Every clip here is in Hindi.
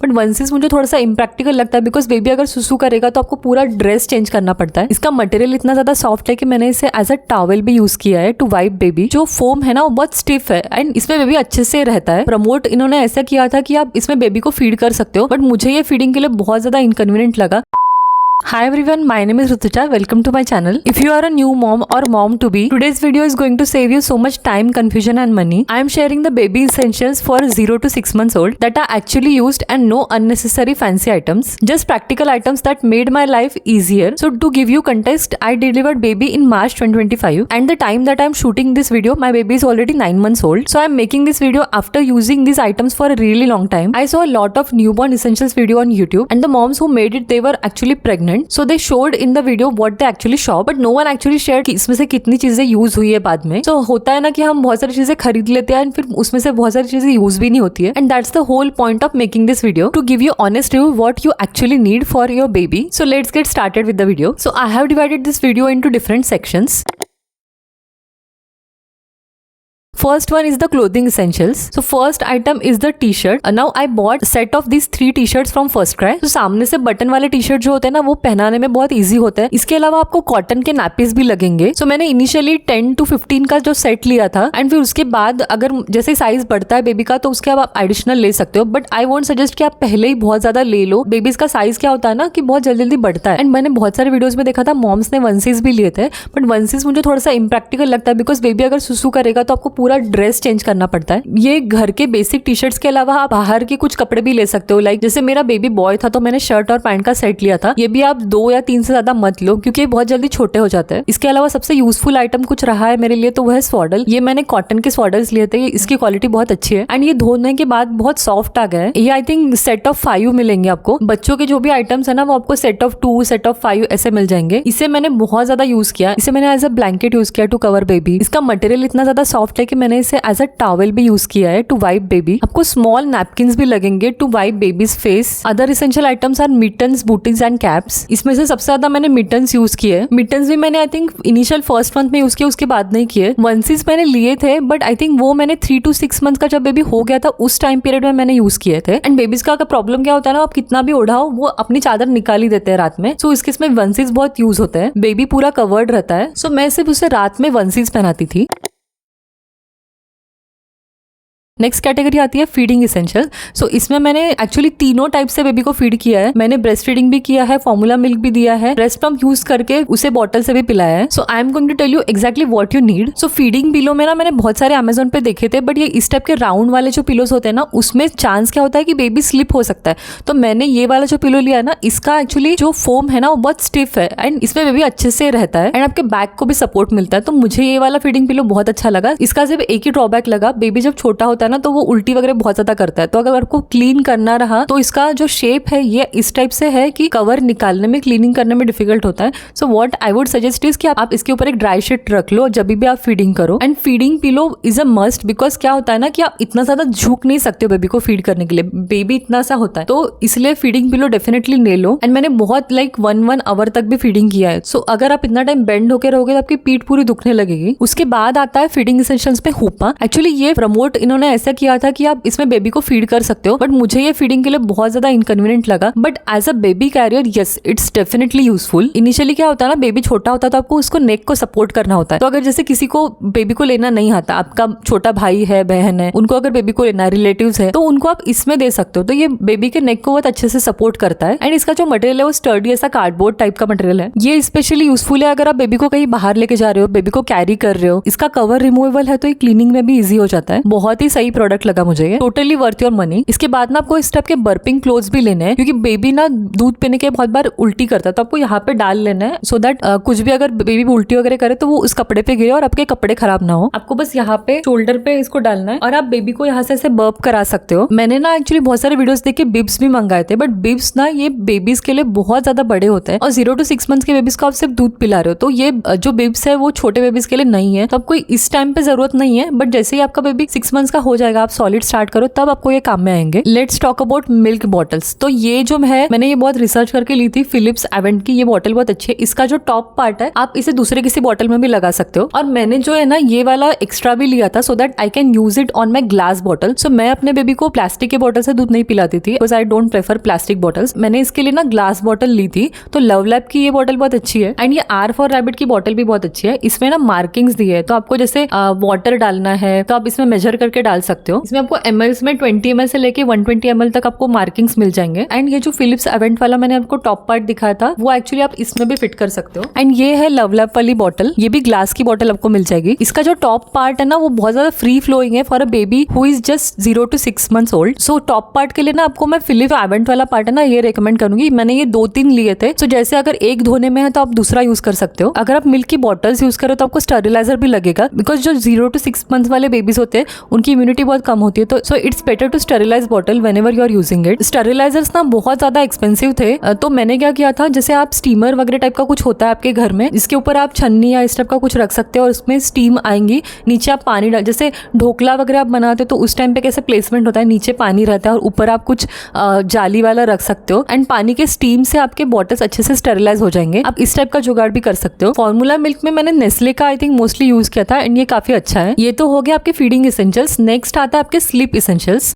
बट वंसिस मुझे थोड़ा सा इम्प्रैक्टिकल लगता है बिकॉज बेबी अगर सुसु करेगा तो आपको पूरा ड्रेस चेंज करना पड़ता है। इसका मटेरियल इतना ज्यादा सॉफ्ट है कि मैंने इसे एज अ टॉवल भी यूज किया है टू वाइप बेबी। जो फोम है ना वो बहुत स्टिफ है एंड इसमें बेबी अच्छे से रहता है। प्रमोट इन्होंने ऐसा किया था कि आप इसमें बेबी को फीड कर सकते हो, बट मुझे ये फीडिंग के लिए बहुत ज्यादा इनकन्वीनियंट लगा। Hi everyone, my name is Rutuja. Welcome to my channel. If you are a new mom or mom to be, today's video is going to save you so much time, confusion and money. I am sharing the baby essentials for 0 to 6 months old that are actually used and no unnecessary fancy items. Just practical items that made my life easier. So to give you context, I delivered baby in March 2025 and the time that I am shooting this video, my baby is already 9 months old. So I am making this video after using these items for a really long time. I saw a lot of newborn essentials video on YouTube and the moms who made it, they were actually pregnant. So they showed in the video what they actually shop, but no one actually shared कि इसमें से कितनी चीजें यूज हुई है बाद में। So होता है ना कि हम बहुत सारी चीजें खरीद लेते हैं फिर उसमें से बहुत सारी चीजें यूज भी नहीं होती है, and that's the whole point of making this video, to give you honest review what you actually need for your baby. So let's get started with the video. So I have divided this video into different sections. First one is the clothing essentials. So first item is the t-shirt. Now I bought set of these 3 t-shirts from First Cry. तो सामने से बटन वाले टी-शर्ट जो होते हैं ना वो पहनाने में बहुत इजी होता है। इसके अलावा आपको कॉटन के नैपीज भी लगेंगे। So मैंने इनिशियली 10 to 15 का जो सेट लिया था एंड फिर उसके बाद अगर जैसे साइज बढ़ता है बेबी का तो उसके आप एडिशनल ले सकते हो, बट आई वोंट सजेस्ट कि आप पहले ही बहुत ज्यादा ले लो। बेबीज का साइज क्या होता है ना कि बहुत जल्दी जल्दी बढ़ता है एंड मैंने बहुत सारे वीडियोज में देखा था मॉम्स ने वंसीज भी लिए थे, बट वंसीज मुझे थोड़ा सा इम्प्रैक्टिकल लगता है बिकॉज बेबी अगर सुसु करेगा तो आपको पूरा ड्रेस चेंज करना पड़ता है। ये घर के बेसिक टी शर्ट्स के अलावा आप बाहर के कुछ कपड़े भी ले सकते हो। लाइक जैसे मेरा बेबी बॉय था तो मैंने शर्ट और पैंट का सेट लिया था। ये भी आप 2 या 3 से ज्यादा मत लो क्योंकि ये बहुत जल्दी छोटे हो जाते हैं। इसके अलावा सबसे यूजफुल आइटम कुछ रहा है मेरे लिए तो वह है स्वॉडल। ये मैंने कॉटन के स्वॉडल्स लिए थे, इसकी क्वालिटी बहुत अच्छी है एंड ये धोने के बाद बहुत सॉफ्ट आ गया है। ये आई थिंक सेट ऑफ 5 मिलेंगे आपको। बच्चों के जो भी आइटम्स है ना वो आपको सेट ऑफ 2 सेट ऑफ 5 ऐसे मिल जाएंगे। इसे मैंने बहुत ज्यादा यूज किया। इसे मैंने एज अ ब्लैंकेट यूज किया टू कवर बेबी। इसका मटेरियल इतना ज्यादा सॉफ्ट है कि मैंने इसे एज अ टॉवल भी यूज किया है टू वाइप बेबी। आपको स्मॉल नैपकिन्स भी लगेंगे to wipe baby's face. Other essential items are mittens, booties and caps. इसमें से सबसे ज्यादा मैंने मिटन्स यूज किए। मिटन्स भी मैंने I think initial first month में यूज किया, उसके बाद नहीं किए। वंसीज मैंने लिए थे बट आई थिंक वो मैंने 3 to 6 मंथ का जब बेबी हो गया था उस टाइम पीरियड में मैंने यूज किए थे। एंड बेबीज का प्रॉब्लम क्या होता है ना, आप कितना भी ओढ़ाओ वो अपनी चादर निकाल ही देते हैं रात में। सो इसके इसमें वंसीज बहुत यूज होते हैं। बेबी पूरा कवर्ड रहता है। सो मैं सिर्फ उसे रात में वंसीज पहनाती थी। नेक्स्ट कैटेगरी आती है फीडिंग इसेंशियल। सो इसमें मैंने एक्चुअली तीनों टाइप से बेबी को फीड किया है। मैंने ब्रेस्ट फीडिंग भी किया है, फॉर्मूला मिल्क भी दिया है, ब्रेस्ट पंप यूज करके उसे बॉटल से भी पिलाया है। So I am going to tell you exactly what you need. So feeding pillow में ना मैंने बहुत सारे अमेजोन पे देखे थे, बट ये इस टाइप के राउंड वाले जो पिलोस होते हैं ना उसमें चांस क्या होता है कि बेबी स्लिप हो सकता है। तो मैंने ये वाला जो पिलो लिया है ना, इसका एक्चुअली जो फोम है ना वो बहुत स्टिफ है एंड इसमें बेबी अच्छे से रहता है एंड आपके बैक को भी सपोर्ट मिलता है। तो मुझे ये वाला फीडिंग पिलो बहुत अच्छा लगा। इसका सिर्फ एक ही ड्रॉबैक लगा, बेबी जब छोटा होता है ना तो वो उल्टी बहुत ज्यादा करता है। तो अगर आपको क्लीन करना रहा तो इसका जो शेप है ये इस टाइप से है कि कवर निकालने में, क्लीनिंग करने में डिफिकल्ट होता है। So what I would suggest is कि आप इसके ऊपर एक ड्राई शीट रख लो जब भी आप फीडिंग करो। And feeding pillow is a must because क्या होता है ना कि आप इतना ज्यादा झुक नहीं सकते हो बेबी को फीड करने के लिए। बेबी इतना सा होता है तो इसलिए फीडिंग पिलो डेफिनेटली ले लो। एंड मैंने बहुत लाइक 1 आवर तक भी फीडिंग किया है। सो अगर आप इतना टाइम बेंड होकर रहोगे तो आपकी पीठ पूरी दुखने लगेगी। उसके बाद आता है फीडिंग एसेंशियल्स पे हुपा। एक्चुअली ये प्रमोट इन्होंने ऐसा किया था कि आप इसमें बेबी को फीड कर सकते हो, बट मुझे ये फीडिंग के लिए बहुत ज्यादा इनकन्वीनियंट लगा। But as a baby carrier yes it's definitely useful. Initially क्या होता है ना, बेबी छोटा होता है तो आपको उसको नेक को सपोर्ट करना होता है। तो अगर जैसे किसी को बेबी को लेना नहीं आता, आपका छोटा भाई है, बहन है, उनको अगर बेबी को लेना है, रिलेटिव्स है, तो उनको आप इसमें दे सकते हो। तो ये बेबी के नेक को बहुत अच्छे से सपोर्ट करता है एंड इसका जो मटेरियल है वो स्टर्डी ऐसा कार्डबोर्ड टाइप का मटेरियल है। ये स्पेशली यूजफुल है अगर आप बेबी को कहीं बाहर लेके जा रहे हो, बेबी को कैरी कर रहे हो। इसका कवर रिमूवेबल है तो ये क्लीनिंग में भी इजी हो जाता है। बहुत ही सही प्रोडक्ट लगा मुझे ये, टोटली वर्थ योर मनी। इसके बाद ना आपको इस टाइप के बर्पिंग क्लोथ्स भी लेने हैं क्योंकि बेबी ना दूध पीने के बहुत बार उल्टी करता है। तो आपको यहाँ पे डाल लेना है सो दैट कुछ भी अगर बेबी उल्टी वगैरह करे तो वो उस कपड़े पे गिरे और आपके कपड़े खराब ना हो। आपको बस यहाँ पे शोल्डर पे इसको डालना है और आप बेबी को यहाँ से ऐसे बर्प करा सकते हो। मैंने ना एक्चुअली बहुत सारे वीडियोस देखे बिब्स भी मंगाए थे, बट बिब्स ना ये बेबीज के लिए बहुत ज्यादा बड़े होते हैं और 0 to 6 मंथ्स के बेबीज को आप सिर्फ दूध पिला रहे हो। तो ये जो बिब्स है वो छोटे बेबीज के लिए नहीं है, तो आपको इस टाइम पे जरूरत नहीं है। बट जैसे ही आपका बेबी 6 मंथ्स का हो जाएगा, आप सॉलिड स्टार्ट करो, तब आपको ये काम में आएंगे। Let's talk about milk bottles. तो ये जो है मैंने ये बहुत रिसर्च करके ली थी, फिलिप्स एवेंट की ये बॉटल बहुत अच्छी है। इसका जो टॉप पार्ट है आप इसे दूसरे किसी बॉटल में भी लगा सकते हो। और मैंने जो है ना ये वाला एक्स्ट्रा भी लिया था so that I can use it on my glass bottle. So मैं अपने बेबी को प्लास्टिक के बॉटल से दूध नहीं पिलाती थी, because I don't prefer plastic bottles. मैंने इसके लिए ना ग्लास बॉटल ली थी। तो लव लैब की ये बॉटल बहुत अच्छी है एंड ये आर फॉर रैबिट की बॉटल भी बहुत अच्छी है। इसमें ना मार्किंग्स दी है, तो आपको जैसे वाटर डालना है तो आप इसमें मेजर करके डाल सकते हो। इसमें आपको ml में 20 ml से लेके 120 ml तक आपको मार्किंग्स मिल जाएंगे। एंड ये जो फिलिप्स एवेंट वाला मैंने आपको टॉप पार्ट दिखाया था वो एक्चुअली आप इसमें भी फिट कर सकते हो। एंड ये है लव लैब वाली बॉटल, ये भी ग्लास की बॉटल आपको मिल जाएगी। इसका जो टॉप पार्ट है ना वो बहुत ज्यादा फ्री फ्लोइंग है for a baby who is just 0 to 6 months old. So top part के लिए ना आपको मैं फिलिप्स एवेंट वाला पार्ट है ना ये रेकमेंड करूंगी। मैंने ये 2-3 लिए थे। सो जैसे अगर एक धोने में है तो आप दूसरा यूज कर सकते हो। अगर आप मिल्क की बॉटल्स यूज करो तो आपको स्टरलाइजर भी लगेगा, बिकॉज जो 0 to 6 months वाले बेबीज होते हैं उनकी इम्यूनिटी बहुत कम होती है। तो so it's better to sterilise bottle whenever you are using it. Sterilisers ना बहुत ज्यादा एक्सपेंसिव थे, तो मैंने क्या किया था, जैसे आप स्टीमर वगैरह टाइप का कुछ होता है आपके घर में, इसके ऊपर आप छन्नी या इस टाइप का कुछ रख सकते हो और उसमें स्टीम आएंगी, नीचे आप पानी डाल, जैसे ढोकला वगैरह आप बनाते हो तो उस टाइम पे कैसे प्लेसमेंट होता है, नीचे पानी रहता है और ऊपर आप कुछ जाली वाला रख सकते हो एंड पानी के स्टीम से आपके बॉटल्स अच्छे से स्टरलाइज हो जाएंगे। आप इस टाइप का जुगाड़ भी कर सकते हो। फॉर्मूला मिल्क में मैंने नेस्ले का आई थिंक मोस्टली यूज किया था एंड ये काफी अच्छा है। ये तो हो गया आपके फीडिंग इसेंशियल्स। नेक्स्ट आता है आपके स्लीप इसेंशियल्स।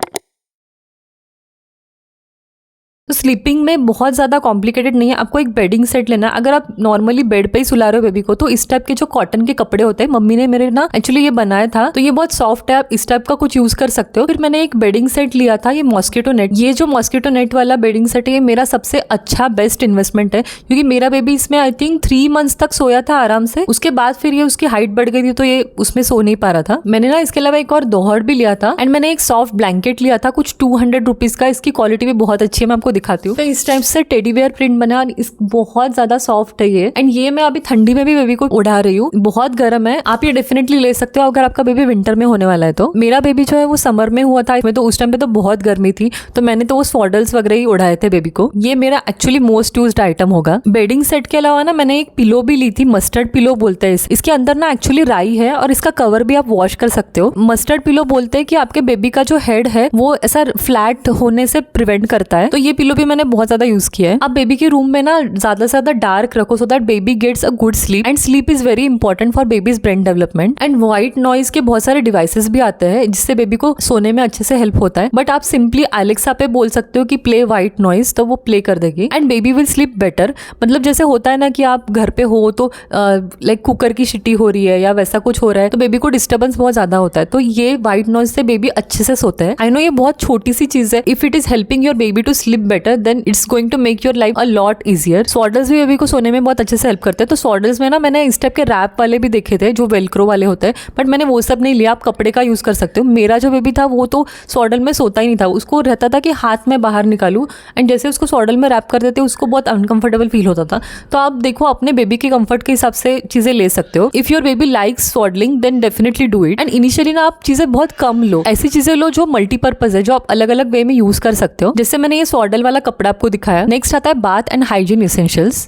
तो स्लीपिंग में बहुत ज़्यादा कॉम्प्लिकेटेड नहीं है, आपको एक बेडिंग सेट लेना है। अगर आप नॉर्मली बेड पे ही सुला रहे हो बेबी को तो इस टाइप के जो कॉटन के कपड़े होते हैं, मम्मी ने मेरे ना एक्चुअली ये बनाया था, तो ये बहुत सॉफ्ट है, आप इस टाइप का कुछ यूज कर सकते हो। फिर मैंने एक बेडिंग सेट लिया था, ये मॉस्किटो नेट। ये जो मॉस्किटो नेट वाला बेडिंग सेट है ये मेरा सबसे अच्छा बेस्ट इन्वेस्टमेंट है, क्योंकि मेरा बेबी इसमें आई थिंक 3 months तक सोया था आराम से। उसके बाद फिर ये उसकी हाइट बढ़ गई थी तो ये उसमें सो नहीं पा रहा था। मैंने ना इसके अलावा एक और दोहर भी लिया था एंड मैंने एक सॉफ्ट ब्लैंकेट लिया था कुछ 200 रुपीज का। इसकी क्वालिटी भी बहुत अच्छी है, मैं आपको दिखाती हूँ। तो इस टाइप से टेडी बेयर प्रिंट बना, इस बहुत ज्यादा सॉफ्ट है ये एंड ये मैं अभी ठंडी में भी बेबी को उड़ा रही हूँ। बहुत गर्म है, आप ये डेफिनेटली ले सकते हो अगर आपका बेबी विंटर में होने वाला है। तो मेरा बेबी जो है वो समर में हुआ था, तो उस टाइम पे तो बहुत गर्मी थी तो मैंने तो वो स्वॉडल्स वगैरह ही उड़ाए थे बेबी को। ये मेरा एक्चुअली मोस्ट यूज्ड आइटम होगा। बेडिंग सेट के अलावा ना मैंने एक पिलो भी ली थी, मस्टर्ड पिलो बोलते हैं। इसके अंदर ना एक्चुअली राई है और इसका कवर भी आप वॉश कर सकते हो। मस्टर्ड पिलो बोलते हैं कि आपके बेबी का जो हेड है वो ऐसा फ्लैट होने से प्रिवेंट करता है। तो ये पिलो भी मैंने बहुत ज्यादा यूज किया है। आप बेबी के रूम में ना ज्यादा से ज्यादा डार्क रखो so that baby gets a good sleep and sleep is very important for baby's brain development. And white noise के बहुत सारे डिवाइसेस भी आते हैं जिससे बेबी को सोने में अच्छे से हेल्प होता है। बट आप सिंपली एलेक्सा पे बोल सकते हो कि प्ले व्हाइट नॉइज, तो वो प्ले कर देगी and baby will sleep better. मतलब जैसे होता है ना कि आप घर पे हो तो लाइक कुकर की सीटी हो रही है या वैसा कुछ हो रहा है तो बेबी को डिस्टर्बेंस बहुत ज्यादा होता है, तो ये व्हाइट नॉइज से बेबी अच्छे से सोता है। आई नो ये बहुत छोटी सी चीज है, if it is helping your baby to sleep better then it's going to make your life a lot easier. Swaddles भी बेबी को सोने में बहुत अच्छे से हेल्प करते हैं। तो स्वॉडल्स में ना मैंने इस टाइप के रैप वाले भी देखे थे जो वेलक्रो वाले होते हैं, बट मैंने वो सब नहीं लिया, आप कपड़े का यूज कर सकते हो। मेरा जो बेबी था वो तो स्वॉडल में सोता ही नहीं था, उसको रहता था कि हाथ में बाहर निकालूं एंड जैसे उसको स्वॉडल में रैप कर देते उसको बहुत अनकंफर्टेबल फील होता था। तो आप देखो अपने बेबी के कंफर्ट के हिसाब से चीजें ले सकते हो। If your baby likes swaddling then definitely do it. And initially ना आप चीजें बहुत कम लो, ऐसी चीजें लो जो मल्टीपर्पज है, जो आप अलग अलग वे में यूज कर सकते हो। जैसे मैंने ये स्वॉडल वाला कपड़ा आपको दिखाया। नेक्स्ट आता है बाथ एंड हाइजीन एसेंशियल्स।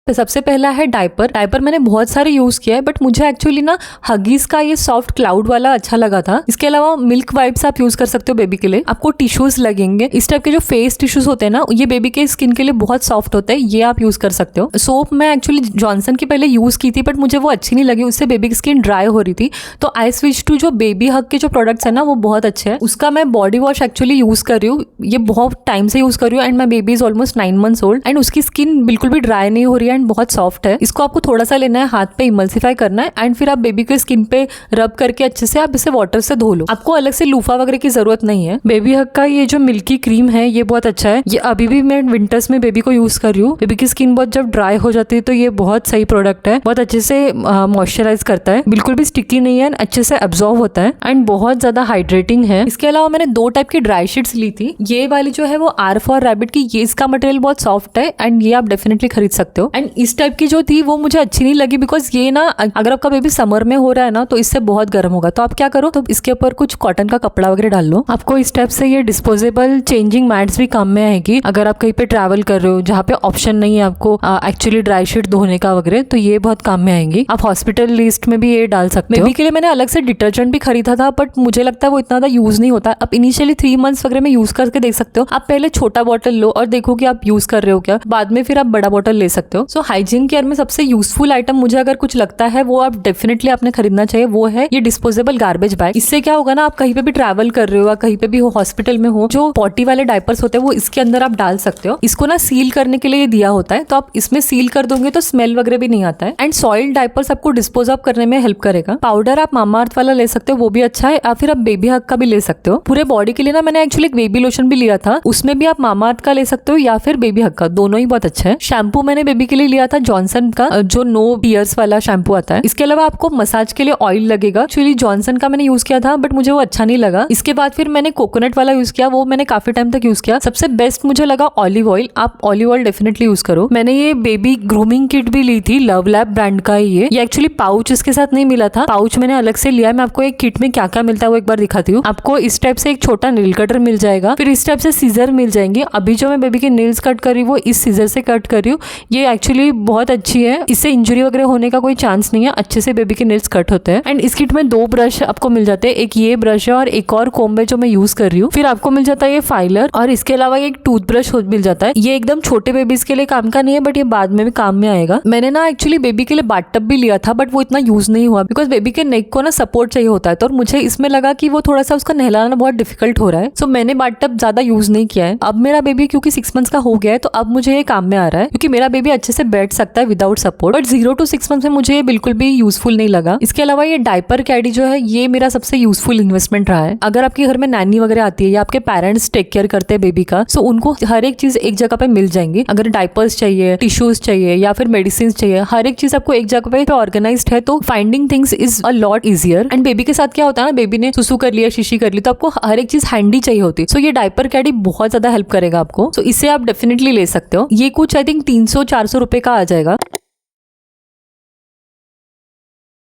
तो सबसे पहला है डायपर। डायपर मैंने बहुत सारे यूज किया है बट मुझे एक्चुअली ना हगीज का ये सॉफ्ट क्लाउड वाला अच्छा लगा था। इसके अलावा मिल्क वाइप्स आप यूज कर सकते हो बेबी के लिए। आपको टिश्यूज लगेंगे, इस टाइप के जो फेस टिश्यूज होते हैं ना ये बेबी के स्किन के लिए बहुत सॉफ्ट होते हैं, ये आप यूज कर सकते हो। सोप मैं एक्चुअली जॉनसन की पहले यूज की थी बट मुझे वो अच्छी नहीं लगी, उससे बेबी की स्किन ड्राई हो रही थी। तो आई स्विच टू जो बेबी हग के जो प्रोडक्ट्स है ना वो बहुत अच्छे हैं। उसका मैं बॉडी वॉश एक्चुअली यूज कर रही हूँ, ये बहुत टाइम से यूज कर रही हूँ and my baby is almost 9 months old and उसकी स्किन बिल्कुल भी ड्राई नहीं हो रही है एंड बहुत सॉफ्ट है। इसको आपको थोड़ा सा लेना है, हाथ पे इमल्सिफाई करना है एंड फिर आप बेबी के स्किन पे रब करके अच्छे से आप इसे वाटर से धो लो। आपको अलग से लूफा वगैरह की जरूरत नहीं है। बेबी हग का ये जो मिल्की क्रीम है ये बहुत अच्छा है, ये अभी भी मैं विंटर्स में बेबी को यूज कर रही हूँ। बेबी की स्किन बहुत जब ड्राई हो जाती है तो ये बहुत सही प्रोडक्ट है, बहुत अच्छे से मॉइस्चराइज करता है, बिल्कुल भी स्टिकी नहीं है, अच्छे से एब्जॉर्ब होता है एंड बहुत ज्यादा हाइड्रेटिंग है। इसके अलावा मैंने 2 टाइप की ड्राई शीट्स ली थी। ये वाली जो है वो आर फॉर रैबिट की, ये इसका मटेरियल बहुत सॉफ्ट है एंड ये आप डेफिनेटली खरीद सकते हो। एंड इस टाइप की जो थी वो मुझे अच्छी नहीं लगी, बिकॉज ये ना अगर आपका बेबी समर में हो रहा है ना तो इससे बहुत गर्म होगा। तो आप क्या करो, तो इसके ऊपर कुछ कॉटन का कपड़ा वगैरह डाल लो। आपको इस टाइप से ये डिस्पोजेबल चेंजिंग मैट्स भी काम में आएगी अगर आप कहीं पे ट्रैवल कर रहे हो जहाँ पे ऑप्शन नहीं है आपको एक्चुअली ड्राई शीट धोने का वगैरह, तो ये बहुत काम में आएंगी। आप हॉस्पिटल लिस्ट में भी ये डाल सकते हो। बेबी के लिए मैंने अलग से डिटर्जेंट भी खरीदा था, बट मुझे लगता है वो इतना ज्यादा यूज नहीं होता। आप इनिशियली 3 मंथ्स वगैरह में यूज करके देख सकते हो। आप पहले छोटा बॉटल लो और देखो कि आप यूज कर रहे हो क्या, बाद में फिर आप बड़ा बॉटल ले सकते हो। सो हाइजीन केयर में सबसे यूजफुल आइटम मुझे अगर कुछ लगता है वो आप डेफिनेटली आपने खरीदना चाहिए, वो है ये डिस्पोजेबल गार्बेज बैग। इससे क्या होगा ना, आप कहीं पे भी ट्रैवल कर रहे हो, कहीं पे भी हो, हॉस्पिटल में हो, जो पॉटी वाले डायपर्स होते हैं वो इसके अंदर आप डाल सकते हो। इसको ना सील करने के लिए दिया होता है, तो आप इसमें सील कर दोगे तो स्मेल वगैरह भी नहीं आता है। एंड सॉइल्ड डायपर्स आपको डिस्पोज ऑफ करने में हेल्प करेगा। पाउडर आप मामाअर्थ वाला ले सकते हो, वो भी अच्छा है, या फिर आप बेबी हग का भी ले सकते हो। पूरे बॉडी के लिए ना मैंने एक्चुअली एक बेबी लोशन भी लिया था, उसमें भी आप मामाअर्थ का ले सकते हो या फिर बेबी हग का, दोनों ही बहुत अच्छा है। शैम्पू मैंने बेबी के लिए लिया था जॉनसन का, जो नो टीयर्स वाला शैम्पू आता है। इसके अलावा आपको मसाज के लिए ऑयल लगेगा। एक्चुअली जॉनसन का मैंने यूज किया था बट मुझे वो अच्छा नहीं लगा। इसके बाद फिर मैंने कोकोनट वाला यूज किया, वो मैंने काफी टाइम तक यूज किया। सबसे बेस्ट मुझे लगा ऑलिव ऑयल। आप ऑलिव ऑयल डेफिनेटली यूज करो। मैंने ये बेबी ग्रूमिंग किट भी ली थी, लव लैब ब्रांड का है ये एक्चुअली पाउच इसके साथ नहीं मिला था, पाउच मैंने अलग से लिया है। मैं आपको एक किट में क्या क्या मिलता है वो एक बार दिखाती हूँ। आपको इस टाइप से एक छोटा नील कटर मिल जाएगा, फिर इस टाइप से सीजर मिल जाएंगे। अभी जो मैं बेबी के नील्स कट कर रही हूँ वो इस सीजर से कट कर रही हूँ। ये एक्चुअली बहुत अच्छी है, इससे इंजरी वगैरह होने का कोई चांस नहीं है, अच्छे से बेबी के नील्स कट होते हैं। एंड इस किट में 2 ब्रश आपको मिल जाते हैं, एक ये ब्रश है और एक और कोम्ब है जो मैं यूज कर रही हूँ। फिर आपको मिल जाता है ये फाइलर और इसके अलावा एक टूथब्रश मिल जाता है। ये एकदम छोटे बेबीज के लिए काम का नहीं है बट ये बाद में भी काम में आएगा। मैंने ना एक्चुअली बेबी के लिए बाथटब भी लिया था बट वो इतना यूज नहीं हुआ, बिकॉज बेबी के नेक को ना सपोर्ट चाहिए होता है, तो मुझे इसमें लगा कि वो थोड़ा सा उसका नहलाना बहुत डिफिकल्ट हो रहा है। सो मैंने बाथटब ज्यादा यूज नहीं किया है। अब मेरा बेबी क्योंकि 6 मंथ्स का हो गया है तो अब मुझे ये काम में आ रहा है, क्योंकि मेरा बेबी अच्छे से बैठ सकता है without support. But 0 to 6 months में मुझे ये बिल्कुल भी यूजफुल नहीं लगा। इसके अलावा ये डायपर कैडी जो है ये मेरा सबसे यूजफुल इन्वेस्टमेंट रहा है। अगर आपके घर में नैनी वगैरह आती है या आपके पेरेंट्स टेक केयर करते हैं बेबी का, सो उनको हर एक चीज एक जगह पे मिल जाएंगी। अगर डायपर्स चाहिए, टिश्यूज चाहिए या फिर मेडिसिन चाहिए, हर एक चीज आपको एक जगह पे ऑर्गेनाइज्ड है, तो finding things is a lot easier. And baby के साथ क्या होता है ना, बेबी ने सुसु कर लिया, शीशी कर ली, तो आपको हर एक चीज हैंडी चाहिए होती है। सो ये डायपर कैडी बहुत ज्यादा हेल्प करेगा आपको। सो इसे आप डेफिनेटली ले सकते हो। ये कुछ आई थिंक 300-400 रुपए का आ जाएगा।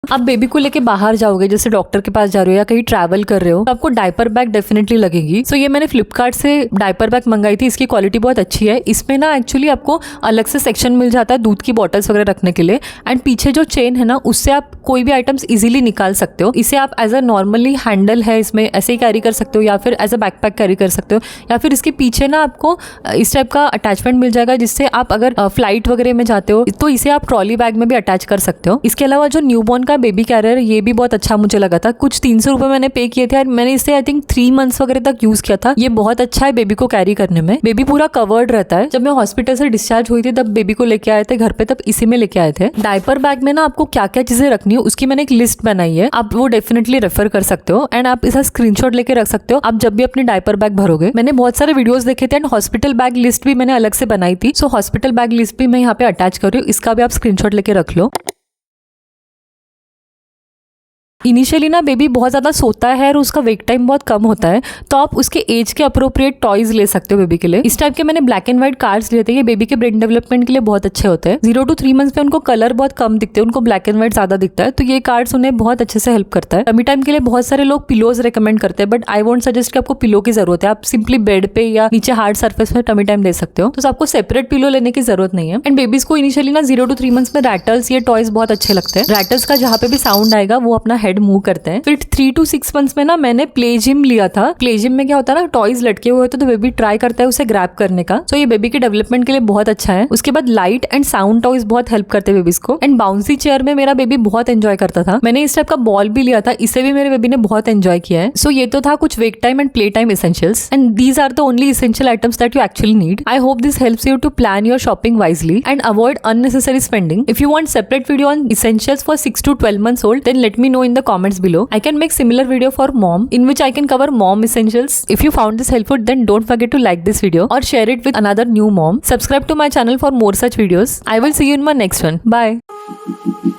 आप बेबी को लेके बाहर जाओगे, जैसे डॉक्टर के पास जा रहे हो या कहीं ट्रैवल कर रहे हो, तो आपको डायपर बैग डेफिनेटली लगेगी। सो ये मैंने फ्लिपकार्ट से डायपर बैग मंगाई थी, इसकी क्वालिटी बहुत अच्छी है। इसमें ना एक्चुअली आपको अलग से सेक्शन मिल जाता है दूध की बॉटल्स वगैरह रखने के लिए, एंड पीछे जो चेन है ना उससे आप कोई भी आइटम्स इजीली निकाल सकते हो। इसे आप एज अ नॉर्मली हैंडल है इसमें ऐसे ही कैरी कर सकते हो, या फिर एज अ बैकपैक कैरी कर सकते हो, या फिर इसके पीछे ना आपको इस टाइप का अटैचमेंट मिल जाएगा, जिससे आप अगर फ्लाइट वगैरह में जाते हो तो इसे आप ट्रॉली बैग में भी अटैच कर सकते हो। इसके अलावा जो न्यूबॉर्न का बेबी कैरियर ये भी बहुत अच्छा मुझे लगा था। कुछ 300 रुपए मैंने पे किए थे और मैंने इसे आई थिंक 3 मंथ्स वगैरह तक यूज किया था। ये बहुत अच्छा है बेबी को कैरी करने में। बेबी पूरा कवर्ड रहता है। जब मैं हॉस्पिटल से डिस्चार्ज हुई थी तब बेबी को लेके आए थे घर पे, तब इसी में लेके आए थे। डायपर बैग में ना आपको क्या क्या चीजें रखनी है उसकी मैंने एक लिस्ट बनाई है, आप वो डेफिनेटली रेफर कर सकते हो। एंड आप इसका स्क्रीनशॉट लेके रख सकते हो आप जब भी अपने डायपर बैग भरोगे। मैंने बहुत सारे वीडियोस देखे थे एंड हॉस्पिटल बैग लिस्ट भी मैंने अलग से बनाई थी। सो हॉस्पिटल बैग लिस्ट भी मैं यहाँ पे अटैच कर रही हूँ, इसका भी आप स्क्रीनशॉट लेके रख लो। इनिशियली ना बेबी बहुत ज़्यादा सोता है और उसका वेक टाइम बहुत कम होता है, तो आप उसके एज के अप्रोप्रिएट टॉयज ले सकते हो बेबी के लिए। इस टाइप के मैंने ब्लैक एंड व्हाइट कार्ड्स लिए थे, ये बेबी के ब्रेन डेवलपमेंट के लिए बहुत अच्छे होते हैं। 0 to 3 मंथ्स में उनको कलर बहुत कम दिखते हैं, उनको ब्लैक एंड व्हाइट ज्यादा दिखता है, तो ये कार्ड्स उन्हें बहुत अच्छे से हेल्प करता है। टमी टाइम के लिए बहुत सारे लोग पिलोज रिकमेंड करते हैं, बट आई वोंट सजेस्ट कि आपको पिलो की जरूरत है। आप सिंपली बेड पे या नीचे हार्ड सर्फेस पे टमी टाइम दे सकते हो, तो आपको सेपरेट पिलो लेने की जरूरत नहीं है। एंड बेबीज को इनिशियली ना 0 to 3 मंथ्स में रैटल्स ये टॉयज बहुत अच्छे लगते हैं। रैटल्स का जहाँ पे भी साउंड आएगा वो अपना हेड मूव करते हैं। फिर 3 to 6 मंथ्स में ना मैंने प्ले जिम लिया था। प्ले जिम में क्या होता है ना, टॉयज लटके हुए होते तो बेबी ट्राई करता है उसे ग्रैब करने का, तो ये बेबी के डेवलपमेंट के लिए बहुत अच्छा है। उसके बाद लाइट एंड साउंड टॉयज बहुत हेल्प करते हैं बेबीज को। एंड बाउंसी चेयर में मेरा बेबी बहुत एंजॉय करता था। मैंने इस टाइप का बॉल भी लिया था, इसे भी मेरे बेबी ने बहुत एंजॉय किया है। सो ये तो था कुछ wake time and play time essentials, and these are the only essential items that you actually need. I hope this helps you to plan your shopping wisely and avoid unnecessary spending. If you want separate video on essentials for 6 to 12 months old, then let me know in the comments below. I can make similar video for mom in which I can cover mom essentials. If you found this helpful, then don't forget to like this video or share it with another new mom. Subscribe to my channel for more such videos. I will see you in my next one. Bye.